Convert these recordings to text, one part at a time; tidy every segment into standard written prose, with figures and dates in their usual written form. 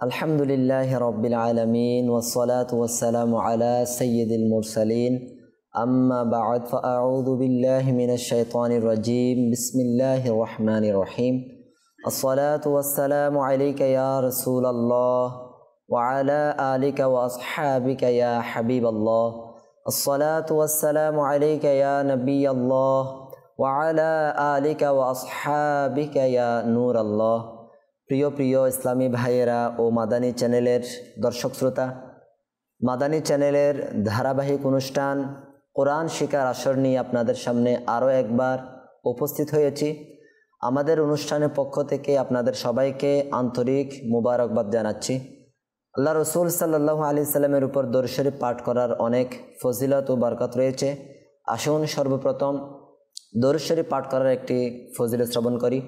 Alhamdulillahi Rabbil Alameen wassalatu wassalamu ala sayyidil mursaleen amma ba'd fa'a'udhu billahi minash shaitanir rajim bismillahir rahmanir rahim as-salatu wassalamu alayka ya Rasulallah wa ala alika wa ashabika ya Habiballah as-salatu wassalamu alayka ya Nabiyallah wa ala alika wa ashabika ya Nurallah। প্রিয় প্রিয় ইসলামী ভাইয়েরা ও মাদানী চ্যানেলের দর্শক শ্রোতা, মাদানী চ্যানেলের ধারাবাহিক অনুষ্ঠান কোরআন শিক্ষার আসর নিয়ে আপনাদের সামনে আরও একবার উপস্থিত হয়েছি। আমাদের অনুষ্ঠানের পক্ষ থেকে আপনাদের সবাইকে আন্তরিক মুবারকবাদ জানাচ্ছি। আল্লাহ রসুল সাল্লাল্লাহু আলাইহি সাল্লামের উপর দরুদ শরীফ পাঠ করার অনেক ফজিলত ও বরকত রয়েছে। আসুন সর্বপ্রথম দরুদ শরীফ পাঠ করার একটি ফজিলত শ্রবণ করি।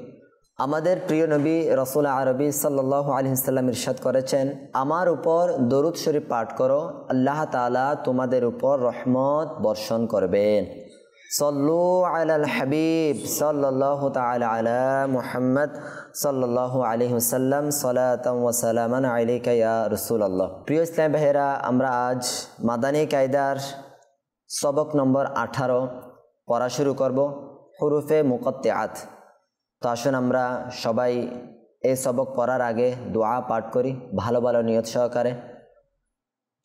আমাদের প্রিয় নবী রাসূল আরবি সাল্লাল্লাহু আলাইহি সাল্লাম ইরশাদ করেছেন, আমার উপর দরুদ শরীফ পাঠ করো, আল্লাহ তাআলা তোমাদের উপর রহমত বর্ষণ করবেন। সাল্লু আলাল হাবিব সাল্লাল্লাহু তাআলা আলা মুহাম্মদ সাল্লাল্লাহু আলাইহি ওয়াসাল্লাম সালাতান ওয়া সালামান আলাইকা ইয়া রাসূলুল্লাহ। প্রিয় ইসলামী ভাইয়েরা, আমরা আজ মাদানী কায়দার সবক নম্বর 18 পড়া শুরু করব, হুরুফে মুকাত্তিআত। তো আসুন আমরা সবাই এই সবক পড়ার আগে দোয়া পাঠ করি ভালো ভালো নিয়ত সহকারে।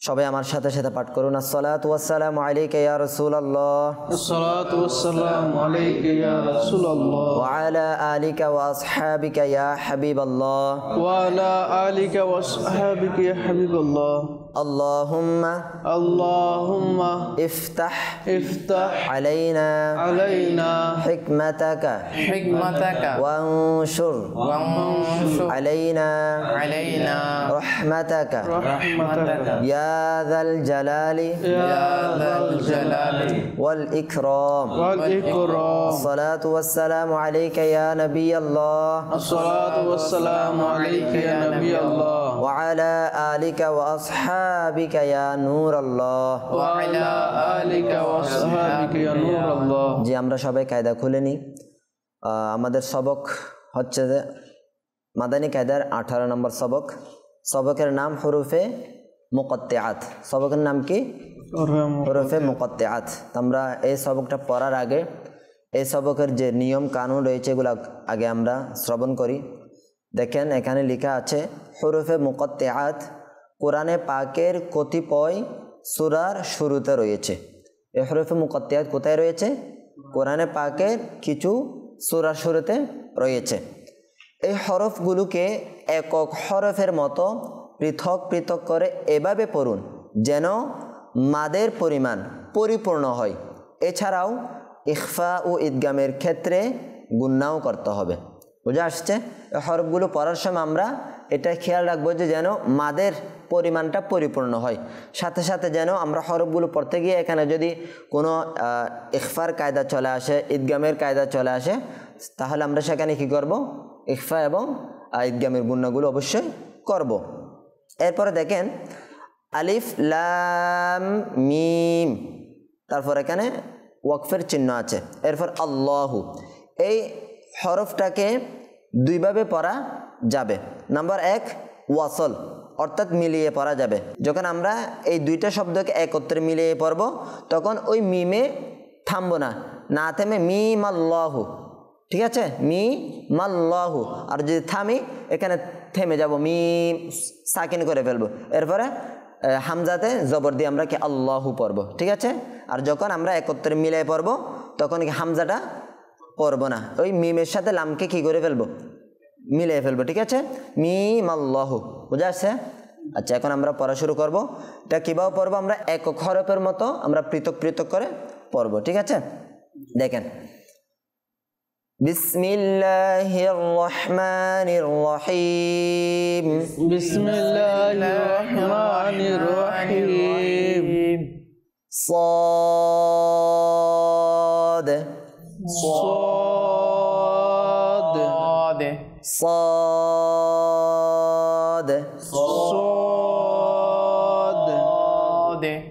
সবাই আমার সাথে সাথে পাঠ করুন। আসসালাতু ওয়াসসালামু আলাইকা ইয়া রাসূলুল্লাহ, আসসালাতু ওয়াসসালামু আলাইকা ইয়া রাসূলুল্লাহ, ওয়া আলা আলিকা ওয়া আসহাবিকা ইয়া হাবিবাল্লাহ, ওয়া আলা আলিকা ওয়া আসহাবিকা ইয়া হাবিবাল্লাহ। আল্লাহুম্মা আল্লাহুম্মা ইফতাহ আলাইনা হিকমাতাকা ওয়ানশুর আলাইনা রাহমাতাকা ইয়া যাল জালালি ওয়াল ইকরাম। আসসালাতু ওয়াসসালামু আলাইকা ইয়া নাবিয়াল্লাহ, আসসালাতু ওয়াসসালামু আলাইকা ইয়া নাবিয়াল্লাহ, ওয়া আলা আলিকা ওয়া আসহাবিকা ইয়া নূরাল্লাহ, ওয়া আলা আলিকা ওয়া আসহাবিকা ইয়া নূরাল্লাহ। যে আমরা সবাই কায়দা খুলে নিই। আমাদের সবক হচ্ছে যে মাদানী কায়দার 18 নম্বর সবক। সবকের নাম হুরুফে মুকাত্তিআত। সবকের নাম কি? হুরুফে মুকাত্তিআত। আমরা এই সবকটা পড়ার আগে এই সবকের যে নিয়ম কানুন রয়েছে এগুলো আগে আমরা শ্রবণ করি। দেখেন এখানে লেখা আছে হুরুফে মুকাত্তিআত কোরআনে পাকের কতিপয় সূরার শুরুতে রয়েছে। এই হুরুফে মুকাত্তিআত কোথায় রয়েছে? কোরআনে পাকের কিছু সূরার শুরুতে রয়েছে। এই হরফগুলোকে একক হরফের মতো পৃথক পৃথক করে এভাবে পড়ুন যেন মাদের পরিমাণ পরিপূর্ণ হয়। এছাড়াও ইখফা ও ইদগামের ক্ষেত্রে গুণনাও করতে হবে। বুঝে আসছে? এই হরফগুলো পড়ার সময় আমরা এটা খেয়াল রাখবো যে যেন মাদের পরিমাণটা পরিপূর্ণ হয়। সাথে সাথে যেন আমরা হরফগুলো পড়তে গিয়ে এখানে যদি কোনো ইখফার কায়দা চলে আসে, ইদগামের কায়দা চলে আসে, তাহলে আমরা সেখানে কি করব? ইখফা এবং ইদগামের গুণনাগুলো অবশ্যই করব। এরপরে দেখেন আলিফ লাম মিম, তারপর এখানে ওয়াকফের চিহ্ন আছে। এরপর আল্লাহু, এই হরফটাকে দুইভাবে পড়া যাবে। নাম্বার 1 ওয়াসল, অর্থাৎ মিলিয়ে পড়া যাবে। যখন আমরা এই দুইটা শব্দকে একত্রে মিলিয়ে পড়ব তখন ওই মিমে থামবো না, না থেমে মিম আল্লাহু, ঠিক আছে? মিম আল্লাহু। আর যদি থামি এখানে থেমে যাব, মিম সাকিন করে ফেলবো। এরপরে হামজাতে জবর দিয়ে আমরা কি আল্লাহু পড়ব, ঠিক আছে? আর যখন আমরা একত্রে মিলিয়ে পড়ব তখন কি হামজাটা পড়ব না, ওই মিমের সাথে লামকে কি করে ফেলবো? মিলিয়ে ফেলবো, ঠিক আছে? মিম আল্লাহু। বুঝা আসছে? আচ্ছা, এখন আমরা পড়া শুরু করব। এটা কীভাবে পড়বো? আমরা একক হরফের মতো আমরা পৃথক পৃথক করে পড়ব, ঠিক আছে? দেখেন বিসমিল্লাহির রহমানির রহিম, বিসমিল্লাহির রহমানির রহিম, صاد صاد صاد صاد।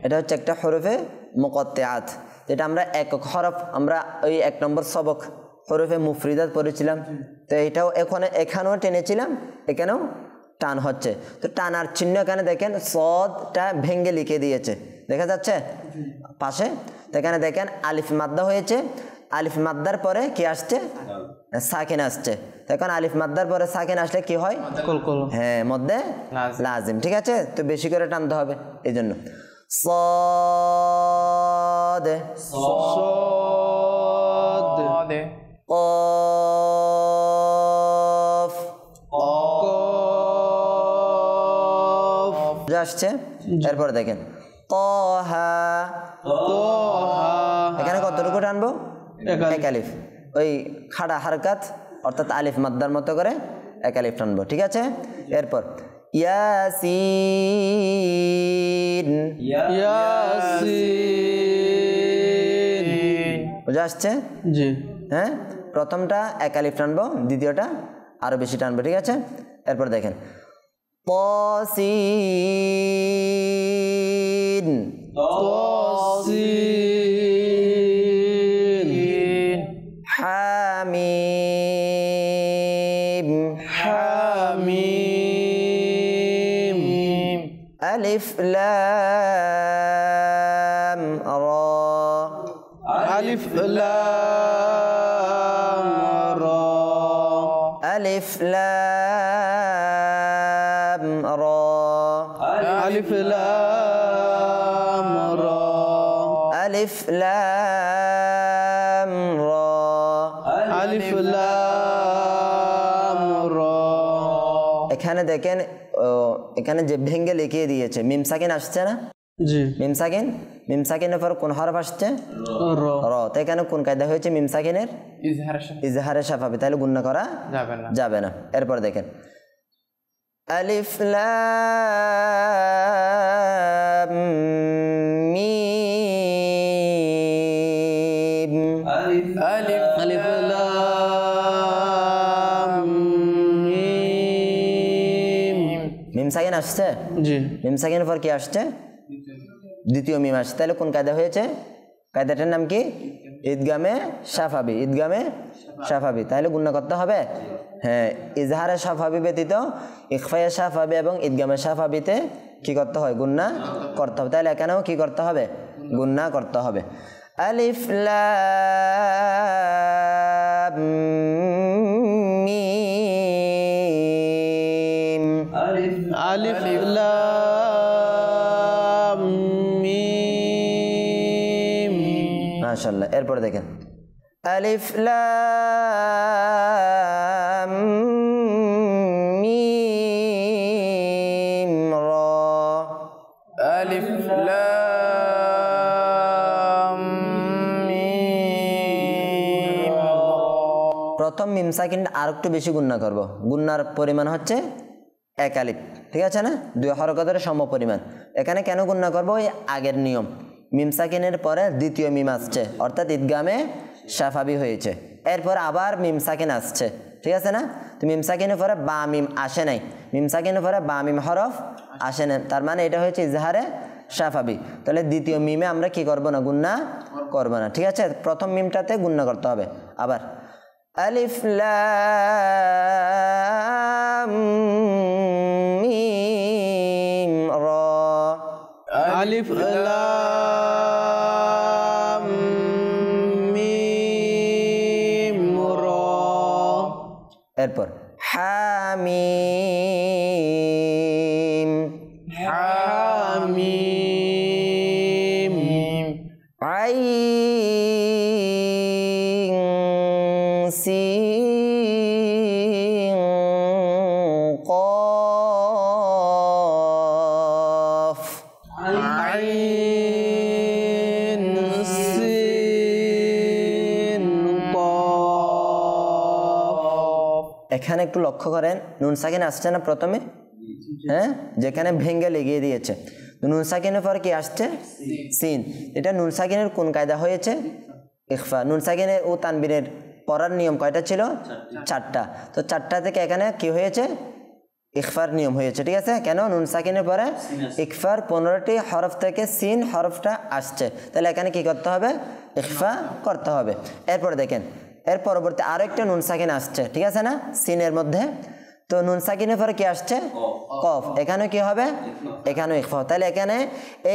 এটা হচ্ছে একটা হরফে মুকাত্তিআত, যেটা আমরা একক হরফ, আমরা ওই 1 নম্বর সবক হরফে মুফরিদাত পড়েছিলাম। তো এটাও এখানেও টেনেছিলাম, এখানেও টান হচ্ছে। তো টানার চিহ্ন এখানে দেখেন সদটা ভেঙে লিখে দিয়েছে, দেখা যাচ্ছে পাশে। তো এখানে দেখেন আলিফ মাদ্দা হয়েছে, আলিফ মাদ্দার পরে কি আসছে? সাকিন আসছে। তো এখন আলিফ মাদ্দার পরে সাকিন আসলে কি হয়? কলকল। হ্যাঁ, মধ্যে লাজিম। ঠিক আছে, তো বেশি করে টানতে হবে এই জন্য। صاد صاد قاف قاف আসছে। এরপর দেখেন طه এখানে কতটুকু টানবো? এক আলিফ, ওই খাড়া হারকাত অর্থাৎ আলিফ মাদ্দার মতো করে এক আলিফ টানবো। ঠিক আছে, এরপর ইয়াসিন ইয়াসিন। বুঝা আসছে? জি। হ্যাঁ, প্রথমটা এক আলিফ টানবো, দ্বিতীয়টা আরো বেশি টানবো। ঠিক আছে, এরপর দেখেন তাসিন তাসিন হামিম হামিম আলিফ লাম রা আলিফ লাম রা আলিফ লাম রা আলিফ লাম রা আলিফ লাম রা আলিফ লাম রা। এখানে দেখেন এখানে যে ভেঙ্গে লিখিয়ে দিয়েছে মিম সাকিন আসছে না? জি। মিম সাকিন, মিম সাকিনের পর কোন হরফ আসছে? রা। র। তো এখানে কোন কায়দা হয়েছে? মিম সাকিনের ইজহারে শাফাবি, তাহলে গুণনা করা যাবে না। এরপর দেখেন আলিফ লাম মিম আলিফ লাম মিম। মিম সাকিন আসছে। জি। মিম সাকিনের পর কি আসছে? দ্বিতীয় মিম আসছে। তাহলে কোন কায়দা হয়েছে? কায়দাটার নাম কি? ঈদগামে শাফাবি, ঈদগামে শাফাবি। তাহলে গুণনা করতে হবে। হ্যাঁ, ইজহারে শাফাবি ব্যতীত ইখফায়ে শাফাবি এবং ঈদগামে শাফাবিতে কি করতে হয়? গুণনা করতে হবে। তাহলে এখানেও কি করতে হবে? গুণনা করতে হবে। আলিফ লাম মিম আলিফ লাম মিম। মাশাআল্লাহ। এরপরে দেখেন আলিফ লাম মিম রা আলিফ লাম মিম। প্রথম মিম সাকিন আর একটু বেশি গুণনা করব। গুণনার পরিমাণ হচ্ছে এক আলিফ। ঠিক আছে না? দুই হরকতের সম পরিমাণ। এখানে কেন গুণনা করব? ওই আগের নিয়ম, মিম সাকিনের পরে দ্বিতীয় মিম আসছে অর্থাৎ ঈদগামে শাফাবি হয়েছে, এরপর আবার মিম সাকিন আসছে। ঠিক আছে না? তো মিম সাকিনের পরে বা মিম আসে নাই, মিম সাকিনের পরে বা মিম হরফ আসে না, তার মানে এটা হয়েছে ইজহারে শাফাবি। তাহলে দ্বিতীয় মিমে আমরা কি করব না? গুণনা করব না। ঠিক আছে, প্রথম মিমটাতে গুণনা করতে হবে। আবার আলিফ লাম মিম রা আলিফ লাম মিম রা। এরপর হামিম হামিম আইন সিন কফ আইন সিন কফ। এখানে একটু লক্ষ্য করেন, নুন সাকিন আসছে না প্রথমে? হ্যাঁ, যেখানে ভেঙ্গে লেগিয়ে দিয়েছে। নুন সাকিনের পর কি আসছে? সিন। এটা নুন সাকিনের কোন কায়দা হয়েছে? ইখফা। নুন সাকিনের ও তানবিনের পড়ার নিয়ম কয়টা ছিল? চারটা। তো চারটা থেকে এখানে কি হয়েছে? ইখফার নিয়ম হয়েছে। ঠিক আছে, কেন? নুন সাকিনের পরে ইখফার 15টি হরফ থেকে সিন হরফটা আসছে, তাহলে এখানে কি করতে হবে? ইখফা করতে হবে। এরপর দেখেন এর পরবর্তী আরো একটা নুন সাকিন আসছে। ঠিক আছে না? সিনের মধ্যে তো নুন সাকিনের পরে কি আসছে কফ, এখানে কি হবে এখানেও ইখফা। তাহলে এখানে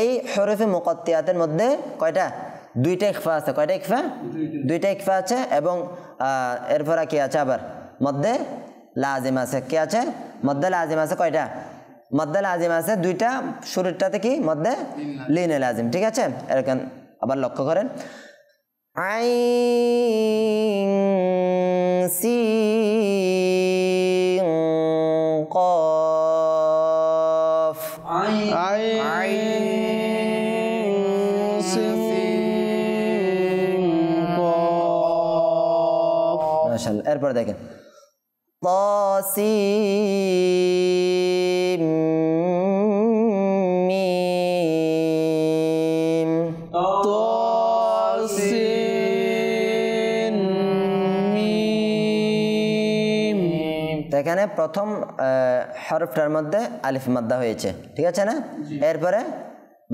এই হরফে মুকাত্তিয়াতের মধ্যে কয়টা দুইটা ইখফা আছে, কয়টা ইখফা দুইটা ইখফা আছে এবং এরপরে কি আছে আবার মধ্যে লাজিম আছে, কি আছে মধ্যে লাজিম আছে, কয়টা মধ্যে লাজিম আছে দুইটা, শুরুটাতে কি মধ্যে লিনে লাজিম, ঠিক আছে। এরকম আবার লক্ষ্য করেন আইন সিন কফ মাশাআল্লাহ। এরপর দেখেন তাসিম মিম, এখানে প্রথম হরফটার মধ্যে আলিফ মাদ্দা হয়েছে, ঠিক আছে না, এরপরে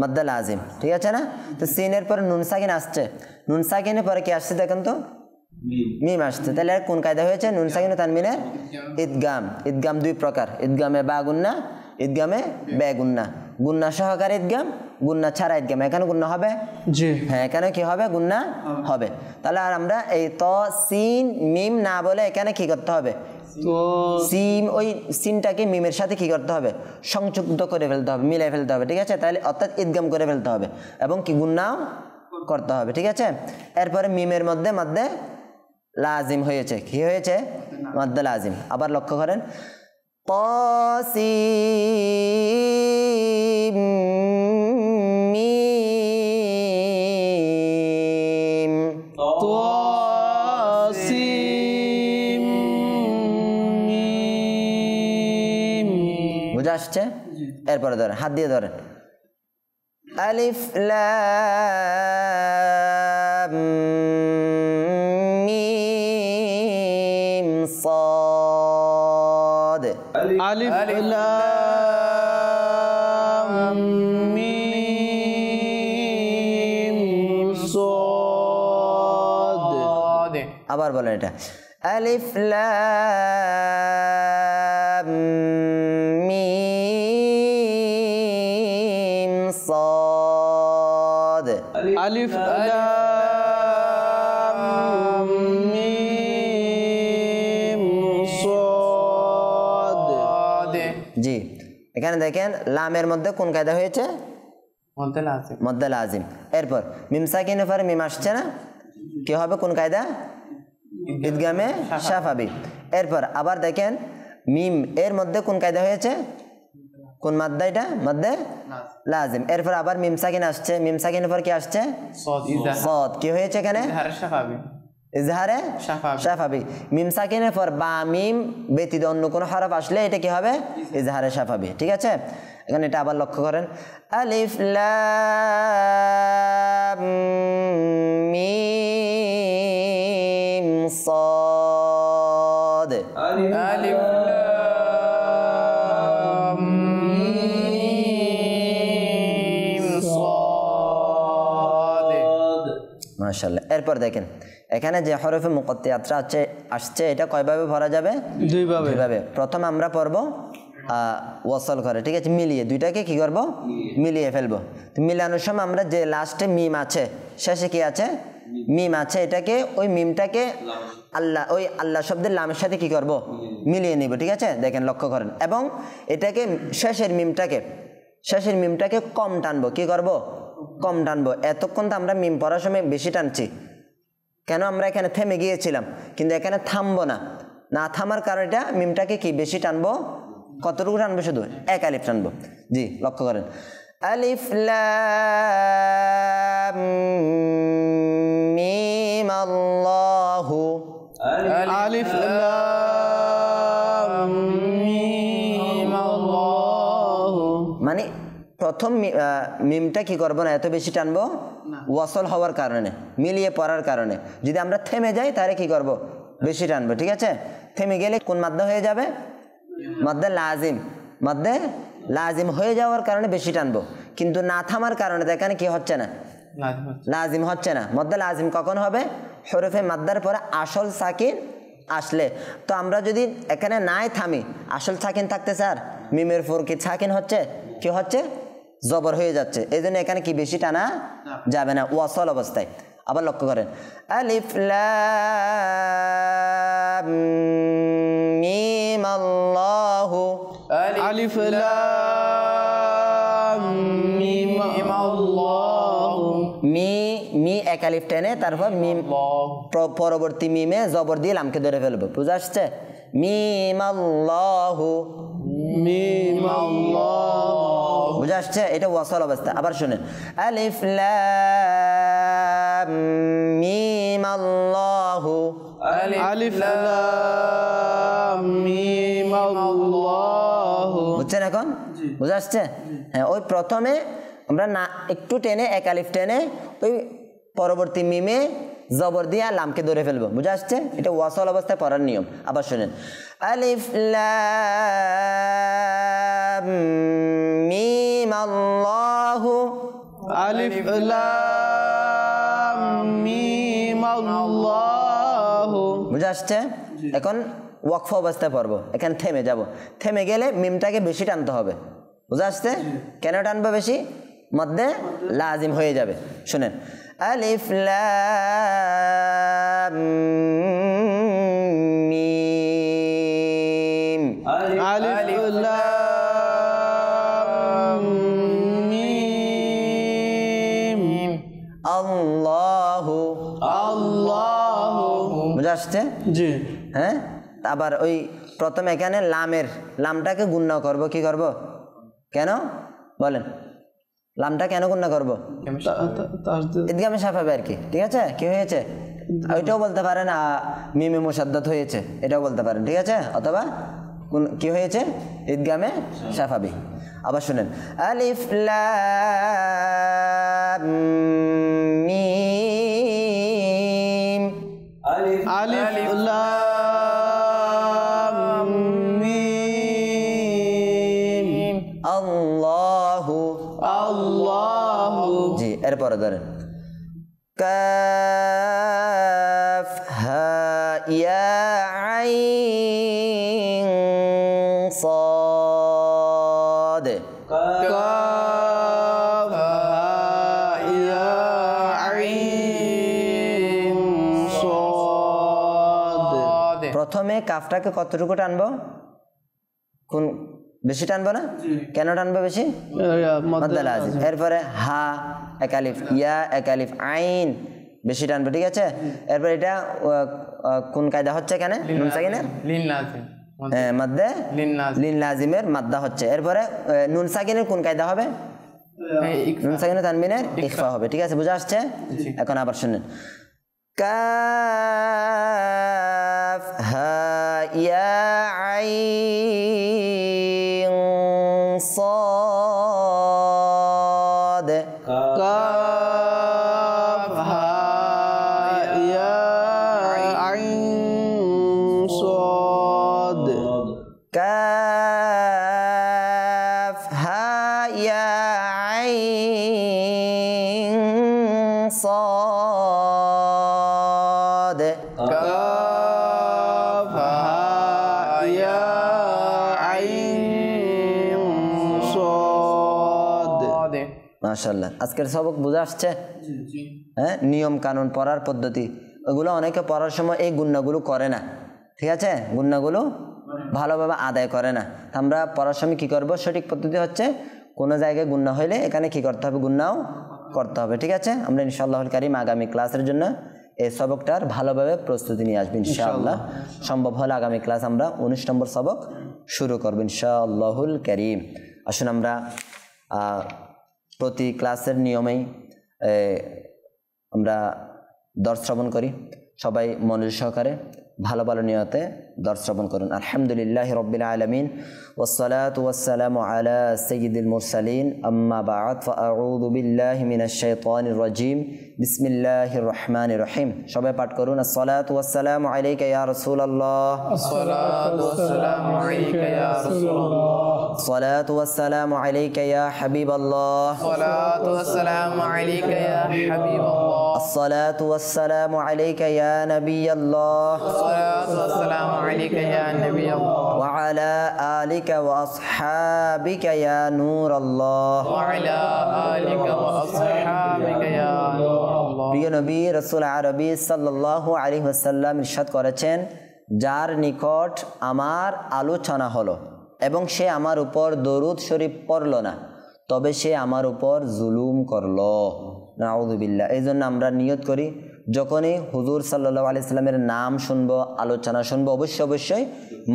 মাদ্দা লাজিম, ঠিক আছে না। তো সিনের পরে নুন সাকিন আসছে, নুন সাকিনের পরে কি আসছে দেখেন তো মিম আসছে, তাহলে কোন কায়দা হয়েছে নুন সাকিন ও তানবিনের ইদগাম। ইদগাম দুই প্রকার, ইদগামে বা গুন্না, ইদগামে বে গুন্না, গুন্না সহকারে ইদগাম, গুন্না ছাড়া ইদগাম। এখানে গুন্না হবে জি, হ্যাঁ এখানে কি হবে গুন্না হবে। তাহলে আর আমরা এই ত সিন মিম না বলে এখানে কি করতে হবে, সিম ওই সিনটাকে মিমের সাথে কি করতে হবে সংযুক্ত করে ফেলতে হবে, মিলাই ফেলতে হবে, ঠিক আছে। তাহলে অর্থাৎ ইদগাম করে ফেলতে হবে এবং কি গুন্নাও করতে হবে, ঠিক আছে। এরপরে মিমের মধ্যে মধ্যে লাজিম হয়েছে, কি হয়েছে মধ্যে লাজিম। আবার লক্ষ্য করেন তাসিম মিম, বুঝা আসছে। এরপরে ধরেন হাত দিয়ে ধরেন আলিফ লাম মিম সাদ, আলিফ লাম মিম সাদ। আবার বলেন এটা আলিফ লাম মিম সাদ, আলিফ লাম মিম সাদ। জি, এখানে দেখেন লামের মধ্যে কোন কায়দা হয়েছে মধ্যে লাজিম। এরপর মিম সাকিনের পরে মিম আসছে না, কি হবে কোন কায়দা ইদগামে শাফাবি। এরপর আবার দেখেন মিম এর মধ্যে কোন কায়দা হয়েছে, কোন মাদ্দা এটা মধ্যে লাজিম। এরপর আবার মিম সাকিন আসছে, মিম সাকিনের পর কি আসছে সাদ, কি হয়েছে এখানে ইজহারে শাফাবি। মিম সাকিনের পর বা মিম ব্যতীত অন্য কোনো হরফ আসলে এটা কি হবে ইজহারে শাফাবি, ঠিক আছে। এখানে এটা আবার লক্ষ্য করেন আলিফ লাম মিম সাদ, আলিফ লাম মিম সাদ। মাশাআল্লাহ। এরপর দেখেন এখানে যে হরফে মুকাত্তিয়াতরা আসছে এটা কয়ভাবে পড়া যাবে দুইভাবে। প্রথম আমরা পড়ব ওয়াসল করে, ঠিক আছে, মিলিয়ে দুইটাকে কি করব মিলিয়ে ফেলবো। তো মিলানোর সময় আমরা যে লাস্টে মিম আছে শেষে কি আছে মিম আছে, এটাকে ওই মিমটাকে আল্লাহ ওই আল্লাহ শব্দের লামের সাথে কি করব মিলিয়ে নিব, ঠিক আছে। দেখেন লক্ষ্য করেন এবং এটাকে শেষের মিমটাকে কম টানবো, কি করব কম টানবো। এতক্ষণ তো আমরা মিম পড়ার সময় বেশি টানছি, কেন আমরা এখানে থেমে গিয়েছিলাম, কিন্তু এখানে থামবো না, না থামার কারণটা মিমটাকে কি বেশি টানবো, কতটুকু টানবো শুধু এক আলিফ টানবো। জি লক্ষ্য করেন আলিফ লাম মিম আল্লাহু, আলিফ লাম মিম আল্লাহু। মানে প্রথম মিমটা কি করবো না এত বেশি টানবো ওয়াসল হওয়ার কারণে, মিলিয়ে পড়ার কারণে। যদি আমরা থেমে যাই তাহলে কি করব বেশি টানবো, ঠিক আছে। থেমে গেলে কোন মাদ্দা হয়ে যাবে মাদ্দা লাজিম হয়ে যাওয়ার কারণে বেশি টানবো, কিন্তু না থামার কারণে এখানে কি হচ্ছে না লাজিম হচ্ছে না। মাদ্দা লাজিম কখন হবে হরফে মাদ্দার পরে আসল সাকিন আসলে তো আমরা যদি এখানে নাই থামি আসল সাকিন থাকতে স্যার মিমের উপর কি সাকিন হচ্ছে কি হচ্ছে জবর হয়ে যাচ্ছে এই জন্য এখানে কি বেশি টানা যাবে না ওয়াসল অবস্থায় আবার লক্ষ্য করেন আলিফ লাম মিম আল্লাহু আলিফ লাম মিম আল্লাহু মি এক আলিফ টেনে তারপর মিম পরবর্তী মিমে জবর দিয়ে লামকে ধরে ফেলবো বুঝা আসছে মিম আল্লাহু মিম আল্লাহু বুঝা আসছে এটা ওয়াসল অবস্থা আবার শুনেন আলিফ লাম মিম আল্লাহু আলিফ লাম মিম আল্লাহু বুঝছেন এখন বুঝা আসছে হ্যাঁ ওই প্রথমে আমরা না একটু টেনে এক আলিফ টেনে ওই পরবর্তী মিমে জবর দিয়ে লামকে ধরে ফেলবো বুঝা আসছে এটা ওয়াসল অবস্থায় পড়ার নিয়ম আবার শুনেন আলিফ লাম মিম আল্লাহু আলিফ লাম মিম আল্লাহু বুঝা আসছে এখন ওয়াকফ অবস্থায় পড়বো এখানে থেমে যাব থেমে গেলে মিমটাকে বেশি টানতে হবে বুঝা আসছে কেন টানবো বেশি মধ্যে লাজিম হয়ে যাবে শুনেন আলিফ লাম মিম আলিফ লাম মিম আল্লাহু আল্লাহু বুঝা আসছে জি হ্যাঁ আবার ওই প্রথম এখানে লামটাকে গুণনা করব কি করব কেন বলেন লামটা কেন গুণনা করব ঈদগামে সাফাবে আর কি ঠিক আছে কি হয়েছে ওইটাও বলতে পারেন মিমে মুসাদ্দাত হয়েছে এটাও বলতে পারেন ঠিক আছে অথবা কি হয়েছে ঈদগামে সাফাবি আবার শুনেন আলিফ লাম মিম আলিফ লাম মিম আল্লাহু আল্লাহু জি এরপরে ধরেন কাফ হা ইয়া আইন صاد কাফ হা ইয়া আইন সাদ প্রথমে কাফটাকে কতটুকু টানবো কোন বেশি টানবো না কেন টানবো বেশি মাদ্দা লাজিম এরপরে হা এক আলিফ ইয়া এক আলিফ আইন বেশি টানবো ঠিক আছে এরপর এটা কোন কায়দা হচ্ছে এখানে নুন সাকিনের লিন লাজিম মাদ্দে লিন লিন লাজিমের মাদ্দা হচ্ছে এরপরে নুন সাকিনের কোন কায়দা হবে নুন সাকিনের তানবিনের ইখফা হবে ঠিক আছে বুঝা আসছে এখন আবার শুনেন কাফ হা ইয়া আইন صاد কাফ হা ইয়া আইন সাদ কাফ হা ইয়া আইন صاد কাফ হা ইয়া আইন সাদ মাশাআল্লাহ আজকের সবক বুঝা আসছে হ্যাঁ নিয়ম কানুন পড়ার পদ্ধতি ওগুলো অনেকে পড়ার সময় এই গুণনাগুলো করে না ঠিক আছে গুণনাগুলো ভালোভাবে আদায় করে না আমরা পড়ার সময় কি করব সঠিক পদ্ধতি হচ্ছে কোনো জায়গায় গুণনা হইলে এখানে কি করতে হবে গুণনাও করতে হবে ঠিক আছে আমরা ইনশাআল্লাহুল কারীম আগামী ক্লাসের জন্য এই সবকটার ভালোভাবে প্রস্তুতি নিয়ে আসব ইনশাআল্লাহ সম্ভব হলে আগামী ক্লাস আমরা 19 নম্বর সবক শুরু করব ইনশাআল্লাহুল কারীম আসুন আমরা প্রতি ক্লাসের নিয়মেই আমরা দর্শ শ্রবণ করি সবাই মনোযোগ সহকারে ভালো ভালো নিয়তে দর্শ শ্রবণ করুন আলহামদুলিল্লাহি রাব্বিল আলামিন ওয়াসসালাতু ওয়াসসালামু আলা সাইয়্যিদিল মুরসালিন আম্মা বা'দ ফাআউযু বিল্লাহি মিনাশ শাইতানির রাজীম বিসমিল্লাহির রহমানির রহিম সবাই পাঠ করুন আসসালাতু ওয়াসসালামু আলাইকা ইয়া রাসূলুল্লাহ আসসালাতু ওয়াসসালামু আলাইকা ইয়া রাসূলুল্লাহ الصلاة والسلام عليك يا حبيب الله الصلاة والسلام عليك يا حبيب الله الصلاة والسلام عليك يا نبي الله الصلاة والسلام عليك يا نبي الله وعلى آلك وأصحابك يا نور الله وعلى آلك وأصحابك يا نور الله প্রিয় নবী রাসূল আরবি সাল্লাল্লাহু আলাইহি ওয়াসাল্লাম ইরশাদ করেছেন, যার নিকট আমার আলোচনা হলো এবং সে আমার উপর দরুদ শরীফ পড়ল না, তবে সে আমার উপর জুলুম করলো। নাউযুবিল্লাহ। এই জন্য আমরা নিয়ত করি, যখনই হুজুর সাল্লাল্লাহু আলাইহি সাল্লামের নাম শুনবো, আলোচনা শুনবো, অবশ্যই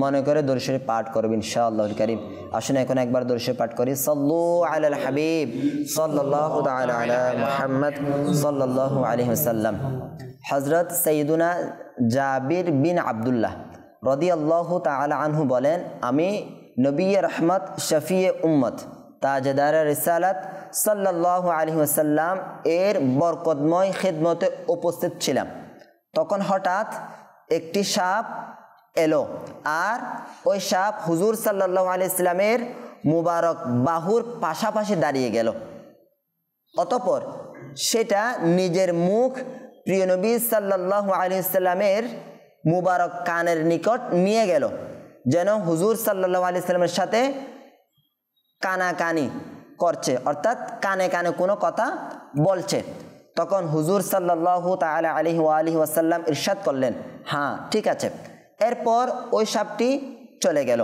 মনে করে দরুদ শরীফ পাঠ করব ইনশাআল্লাহুল কারীম। আসুন এখন একবার দরুদ শরীফ পাঠ করি। সাল্লু আলাল হাবিব সাল্লাল্লাহু তাআলা আলা মুহাম্মদ সাল্লাল্লাহু আলাইহি ওয়াসাল্লাম। হযরত সাইয়্যিদুনা জাবির বিন আব্দুল্লাহ রাদিয়াল্লাহু তাআলা আনহু বলেন, আমি নবী রহমত শফিয়ে উম্মত তাজদার রিসালাত সাল্লাল্লাহু আলাইহি ওয়াসাল্লাম এর বরকতময় খিদমতে উপস্থিত ছিলাম। তখন হঠাৎ একটি সাপ এলো, আর ওই সাপ হুজুর সাল্লাল্লাহু আলাইহি ওয়াসাল্লামের মুবারক বাহুর পাশাপাশি দাঁড়িয়ে গেল। অতঃপর সেটা নিজের মুখ প্রিয় নবী সাল্লাল্লাহু আলাইহি ওয়াসাল্লামের মুবারক কানের নিকট নিয়ে গেল, যেন হুজুর সাল্লাল্লাহু আলাইহি ওয়াসাল্লামের সাথে কানাকানি করছে, অর্থাৎ কানে কানে কোনো কথা বলছে। তখন হুজুর সাল্লাল্লাহু তাআলা আলাইহি ওয়া আলিহি ওয়াসাল্লাম ইরশাদ করলেন, হ্যাঁ ঠিক আছে। এরপর ওই সাপটি চলে গেল।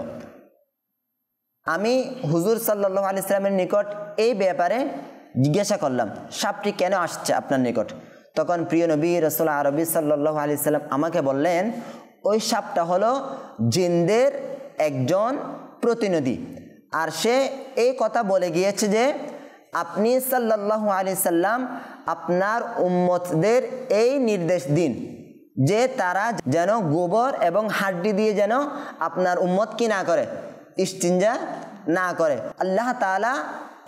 আমি হুজুর সাল্লাল্লাহু আলাইহি ওয়াসাল্লামের নিকট এই ব্যাপারে জিজ্ঞাসা করলাম, সাপটি কেন আসছে আপনার নিকট? তখন প্রিয় নবী রাসূল আরবি সাল্লাল্লাহু আলাইহি ওয়াসাল্লাম আমাকে বললেন, ওই সাপটা হলো জিনদের একজন প্রতিনিধি, আর সে এই কথা বলে গিয়েছে যে আপনি সাল্লাল্লাহু আলাইহি সাল্লাম আপনার উম্মতদের এই নির্দেশ দিন যে তারা যেন গোবর এবং হাড্ডি দিয়ে যেন আপনার উম্মত কি না করে, ইস্তিনজা না করে। আল্লাহ তাআলা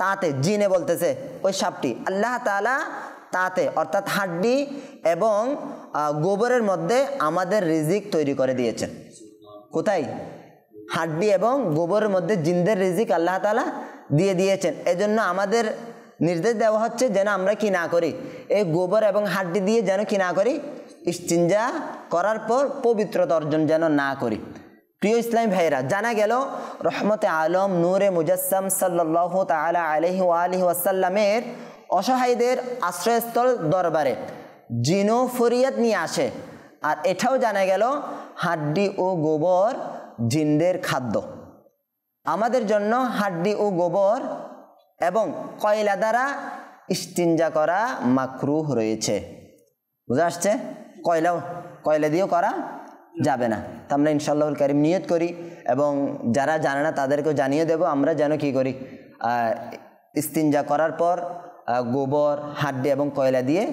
তাতে, জিনে বলতেছে ওই সাপটি, আল্লাহ তাআলা তাতে অর্থাৎ হাড্ডি এবং গোবরের মধ্যে আমাদের রিজিক তৈরি করে দিয়েছেন। কোথায়? হাড্ডি এবং গোবরের মধ্যে জিনদের রিজিক আল্লাহ তাআলা দিয়ে দিয়েছেন। এজন্য আমাদের নির্দেশ দেওয়া হচ্ছে যেন আমরা কি না করি, এই গোবর এবং হাড্ডি দিয়ে যেন কি না করি, ইস্তিনজা করার পর পবিত্রতা অর্জন যেন না করি। প্রিয় ইসলামী ভাইরা, জানা গেল রহমতে আলম নূরে মুজাসসাম সাল্লাল্লাহু তাআলা আলাইহি ওয়া আলিহি ওয়াসাল্লামের অসহায়দের আশ্রয়স্থল দরবারে জিনও ফরিয়াদ নিয়ে আসে। আর এটাও জানা গেল হাড্ডি ও গোবর জিনদের খাদ্য। আমাদের জন্য হাড্ডি ও গোবর এবং কয়লা দ্বারা ইস্তিনজা করা মাকরুহ রয়েছে। বুঝা আসছে? কয়লা দিয়েও করা যাবে না। তা আমরা ইনশাআল্লাহুল কারীম নিয়ত করি, এবং যারা জানে না তাদেরকেও জানিয়ে দেব, আমরা যেন কি করি, ইস্তিনজা করার পর গোবর, হাড্ডি এবং কয়লা দিয়ে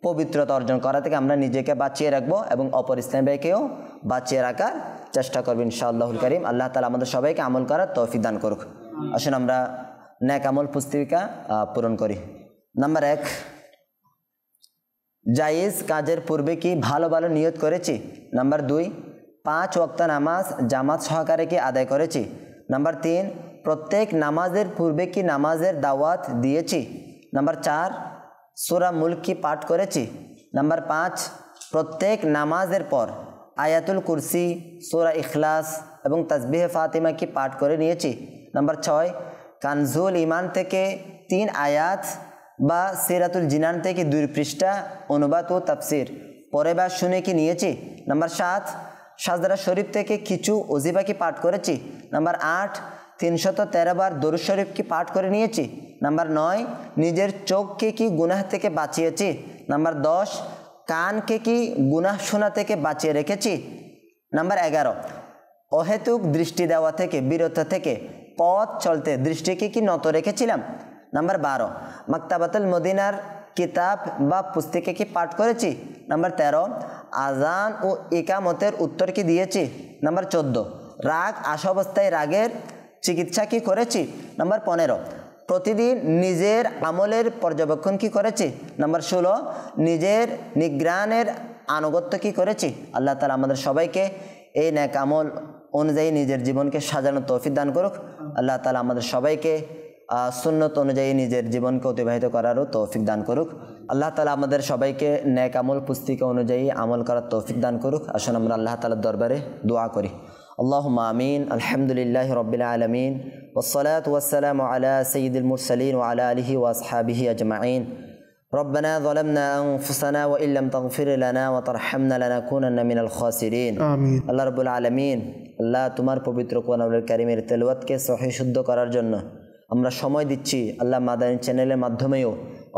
পবিত্রতা অর্জন করা থেকে আমরা নিজেকে বাঁচিয়ে রাখবো এবং অপর ইসলামী ভাইকেও বাঁচিয়ে রাখার চেষ্টা করবো ইনশাআল্লাহুল কারীম। আল্লাহ তাআলা আমাদের সবাইকে আমল করার তৌফিক দান করুক। আসুন আমরা নেক আমল পুস্তিকা পূরণ করি। নাম্বার 1, জায়েজ কাজের পূর্বে কি ভালো ভালো নিয়ত করেছি? নাম্বার 2, 5 ওয়াক্ত নামাজ জামাত সহকারে কি আদায় করেছি? নাম্বার 3, প্রত্যেক নামাজের পূর্বে কি নামাজের দাওয়াত দিয়েছি? নাম্বার 4, সূরা মুলক কি পাঠ করেছি? নাম্বার 5, প্রত্যেক নামাজের পর আয়াতুল কুরসি, সূরা ইখলাস এবং তাসবিহে ফাতিমা কি পাঠ করে নিয়েছি? নাম্বার 6, কানজুল ঈমান থেকে 3 আয়াত বা সিরাতুল জিনান থেকে 2 পৃষ্ঠা অনুবাদ ও তাফসির পড়ে বা শুনে কি নিয়েছি? নাম্বার 7, সাজদা শরীফ থেকে কিছু ওজিফা কি পাঠ করেছি? নাম্বার 8, 313 বার দরুদ শরীফ কি পাঠ করে নিয়েছি? নাম্বার 9, নিজের চোখকে কি গুনাহ থেকে বাঁচিয়েছি? নাম্বার 10, কানকে কি গুনাহ শোনা থেকে বাঁচিয়ে রেখেছি? নাম্বার 11, অহেতুক দৃষ্টি দেওয়া থেকে বিরত থেকে পথ চলতে দৃষ্টিকে কি নত রেখেছিলাম? নাম্বার 12, মাকতাবাতুল মদিনার কিতাব বা পুস্তিকা কি পাঠ করেছি? নাম্বার 13, আজান ও ইকামতের উত্তর কি দিয়েছি? নাম্বার 14, রাগ আসা অবস্থায় রাগের চিকিৎসা কি করেছি? নাম্বার 15, প্রতিদিন নিজের আমলের পর্যবেক্ষণ কি করেছি? নাম্বার 16, নিজের নিগ্রানের আনুগত্য কি করেছি? আল্লাহ তাআলা আমাদের সবাইকে এই নেক আমল অনুযায়ী নিজের জীবনকে সাজানোর তৌফিক দান করুক। আল্লাহ তাআলা আমাদের সবাইকে সুন্নত অনুযায়ী নিজের জীবনকে অতিবাহিত করারও তৌফিক দান করুক। আল্লাহ তাআলা আমাদের সবাইকে নেক আমল পুস্তিকা অনুযায়ী আমল করার তৌফিক দান করুক। আসুন আমরা আল্লাহ তাআলার দরবারে দোয়া করি। আল্লাহুম্মা আমিন। আলহামদুলিল্লাহি রাব্বিল আলামিন ওয়াসসালাতু ওয়াসসালামু আলা সাইয়্যিদিল মুরসালিন ওয়া আলা আলিহি ওয়া আসহাবিহি আজমাইন। ربنا ظلمنا أنفسنا وإن لم تغفر لنا وترحمنا لنكونن من الخاسرين آمين আল্লাহ রাব্বুল আলামিন, আল্লাহ তোমার পবিত্র কোরআনুল কারীমের তেলাওয়াতকে সহিহ শুদ্ধ করার জন্য আমরা সময় দিচ্ছি। আল্লাহ মাদানী চ্যানেলের মাধ্যমেও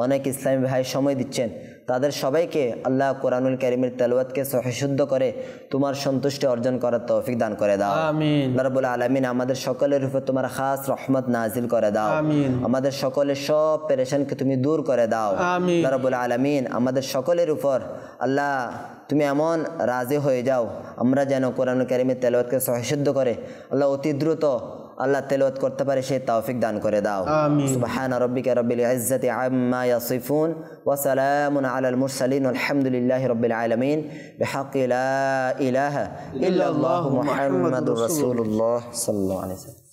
অনেক ইসলামী ভাই সময় দিচ্ছেন, তাদের সবাইকে আল্লাহ কোরআনুল কারীমের তেলাওয়াতকে সহিহ শুদ্ধ করে তোমার সন্তুষ্টি অর্জন করার তৌফিক দান করে দাও। আমিন আল্লাহ রাব্বুল আলামিন আমাদের সকলের উপর তোমার খাস রহমত নাজিল করে দাও। আমিন আমাদের সকলের সব পেরেশানকে তুমি দূর করে দাও। আমিন আল্লাহ রাব্বুল আলামিন আমাদের সকলের উপর আল্লাহ তুমি এমন রাজি হয়ে যাও আমরা যেন কোরআনুল কারীমের তেলাওয়াতকে সহিহ শুদ্ধ করে আল্লাহ অতি দ্রুত আল্লাহ তেলাওয়াত করতে পারে সেই তৌফিক দান করে দাও। আমিন সুবহানা রাব্বিকা রাব্বিল ইজ্জাতি আম্মা ইয়াসিফুন ওয়া সালামুন আলাল মুরসালিন আলহামদুলিল্লাহি রাব্বিল আলামিন বিহাqqi লা ইলাহা ইল্লাল্লাহু মুহাম্মাদুর রাসূলুল্লাহ সাল্লাল্লাহু আলাইহি ওয়াসাল্লাম।